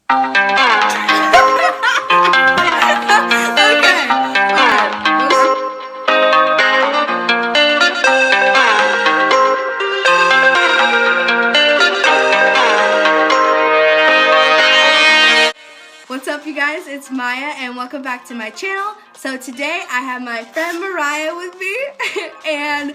What's up, you guys? It's Maya and welcome back to my channel. So today I have my friend Mariah with me and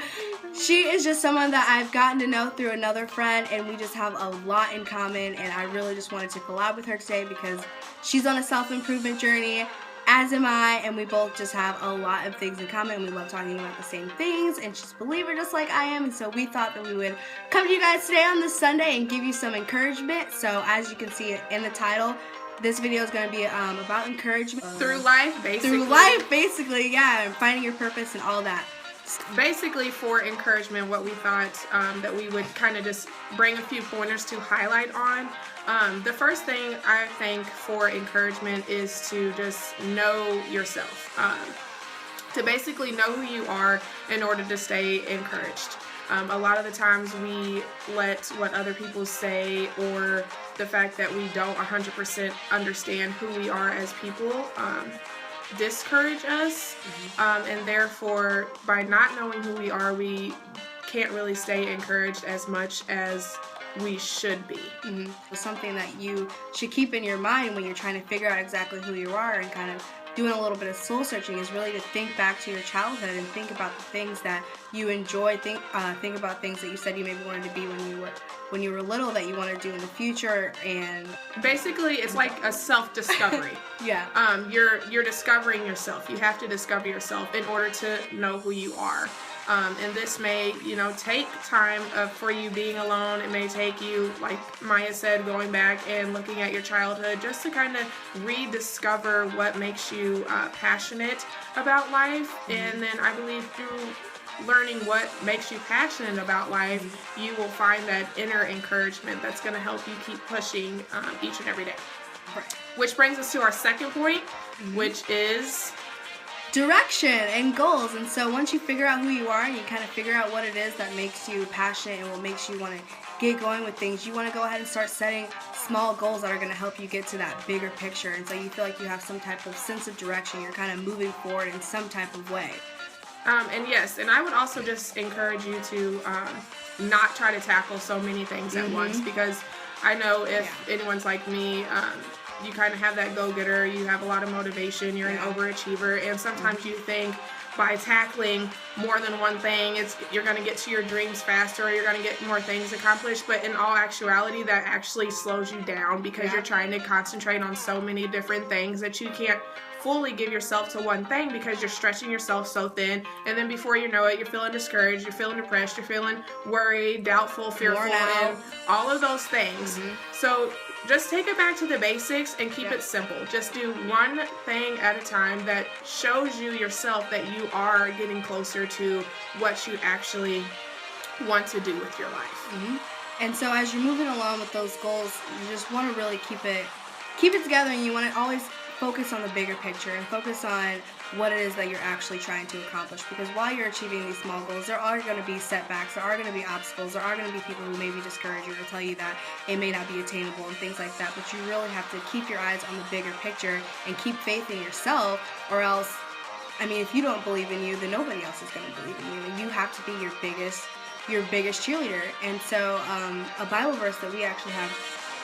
she is just someone that I've gotten to know through another friend, and we just have a lot in common, and I really just wanted to collab with her today because she's on a self-improvement journey, as am I, and we both just have a lot of things in common. We love talking about the same things, and she's a believer just like I am, and so we thought that we would come to you guys today on this Sunday and give you some encouragement. So as you can see in the title, this video is going to be about encouragement. Through life, basically. Through life, basically, yeah, and finding your purpose and all that. Basically, for encouragement, what we thought that we would kind of just bring a few pointers to highlight on. The first thing I think for encouragement is to just know yourself. To basically know who you are in order to stay encouraged. A lot of the times we let what other people say, or the fact that we don't 100% understand who we are as people, discourage us, and therefore by not knowing who we are, we can't really stay encouraged as much as we should be. Something that you should keep in your mind when you're trying to figure out exactly who you are and kind of doing a little bit of soul searching is really to think back to your childhood and think about the things that you enjoy. Think about things that you said you maybe wanted to be when you were little that you want to do in the future. And basically it's like a self-discovery. Yeah. You're discovering yourself. You have to discover yourself in order to know who you are. And this may, take time for you being alone. It may take you, like Maya said, going back and looking at your childhood just to kind of rediscover what makes you passionate about life. And then I believe through learning what makes you passionate about life, you will find that inner encouragement that's going to help you keep pushing each and every day. Right. Which brings us to our second point, which is direction and goals. And so once you figure out who you are and you kind of figure out what it is that makes you passionate and what makes you want to get going with things, you want to go ahead and start setting small goals that are going to help you get to that bigger picture. And so you feel like you have some type of sense of direction. You're kind of moving forward in some type of way. And yes, and I would also just encourage you to not try to tackle so many things at once, because I know if anyone's like me, you kind of have that go-getter, you have a lot of motivation, you're an overachiever, and sometimes you think by tackling more than one thing, you're going to get to your dreams faster, or you're going to get more things accomplished, but in all actuality, that actually slows you down because you're trying to concentrate on so many different things that you can't fully give yourself to one thing because you're stretching yourself so thin, and then before you know it, you're feeling discouraged, you're feeling depressed, you're feeling worried, doubtful, fearful, and all of those things. So just take it back to the basics and keep it simple. Just do one thing at a time that shows you yourself that you are getting closer to what you actually want to do with your life. And so as you're moving along with those goals, you just want to really keep it together, and you want to always focus on the bigger picture and focus on what it is that you're actually trying to accomplish, because while you're achieving these small goals, there are going to be setbacks, there are going to be obstacles, there are going to be people who may be discouraged or tell you that it may not be attainable and things like that, but you really have to keep your eyes on the bigger picture and keep faith in yourself, or else, if you don't believe in you, then nobody else is going to believe in you, and you have to be your biggest cheerleader. And so a Bible verse that we actually have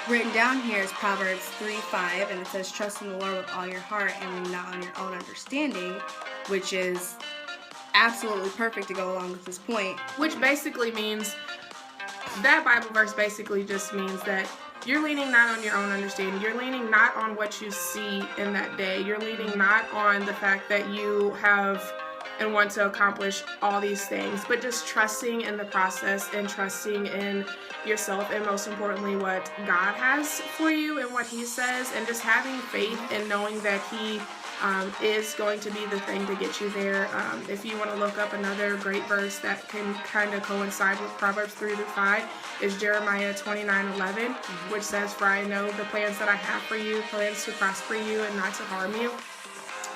written down here is Proverbs 3:5, and it says, "Trust in the Lord with all your heart and lean not on your own understanding," which is absolutely perfect to go along with this point. Which basically means, that Bible verse basically just means that you're leaning not on your own understanding. You're leaning not on what you see in that day. You're leaning not on the fact that you have and want to accomplish all these things, but just trusting in the process and trusting in yourself, and most importantly what God has for you and what He says, and just having faith and knowing that He is going to be the thing to get you there. If you want to look up another great verse that can kind of coincide with Proverbs 3-5 is Jeremiah 29:11, which says, "For I know the plans that I have for you, plans to prosper you and not to harm you."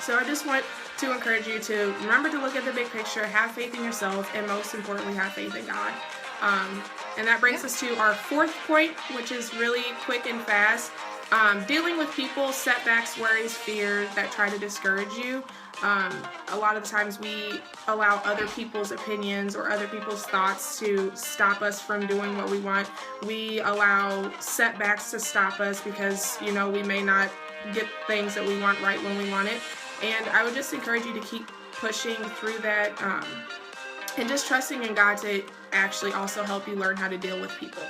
So I just want to encourage you to remember to look at the big picture, have faith in yourself, and most importantly, have faith in God. And that brings us to our fourth point, which is really quick and fast. Dealing with people, setbacks, worries, fear that try to discourage you. A lot of the times we allow other people's opinions or other people's thoughts to stop us from doing what we want. We allow setbacks to stop us because, you know, we may not get things that we want right when we want it. And I would just encourage you to keep pushing through that and just trusting in God to actually also help you learn how to deal with people.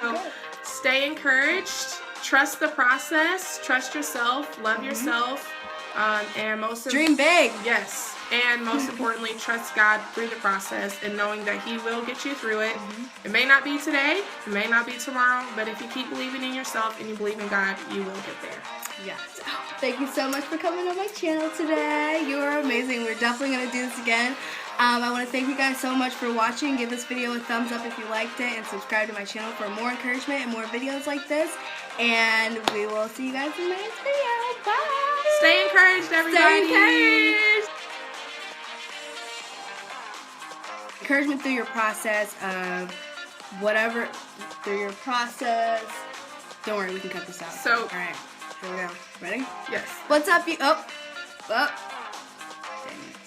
So stay encouraged, trust the process, trust yourself, love yourself, and dream big. Yes, and most importantly, trust God through the process and knowing that He will get you through it. It may not be today, it may not be tomorrow, but if you keep believing in yourself and you believe in God, you will get there. Yes. Thank you so much for coming on my channel today. You are amazing. We're definitely going to do this again. I want to thank you guys so much for watching. Give this video a thumbs up if you liked it, and subscribe to my channel for more encouragement and more videos like this. And we will see you guys in the next video. Bye. Stay encouraged, everybody. Stay encouraged. Encouragement through your process of whatever, through your process. Don't worry, we can cut this out. So, all right, here we go. Ready? Yes. What's up, you? Oh. Dang it.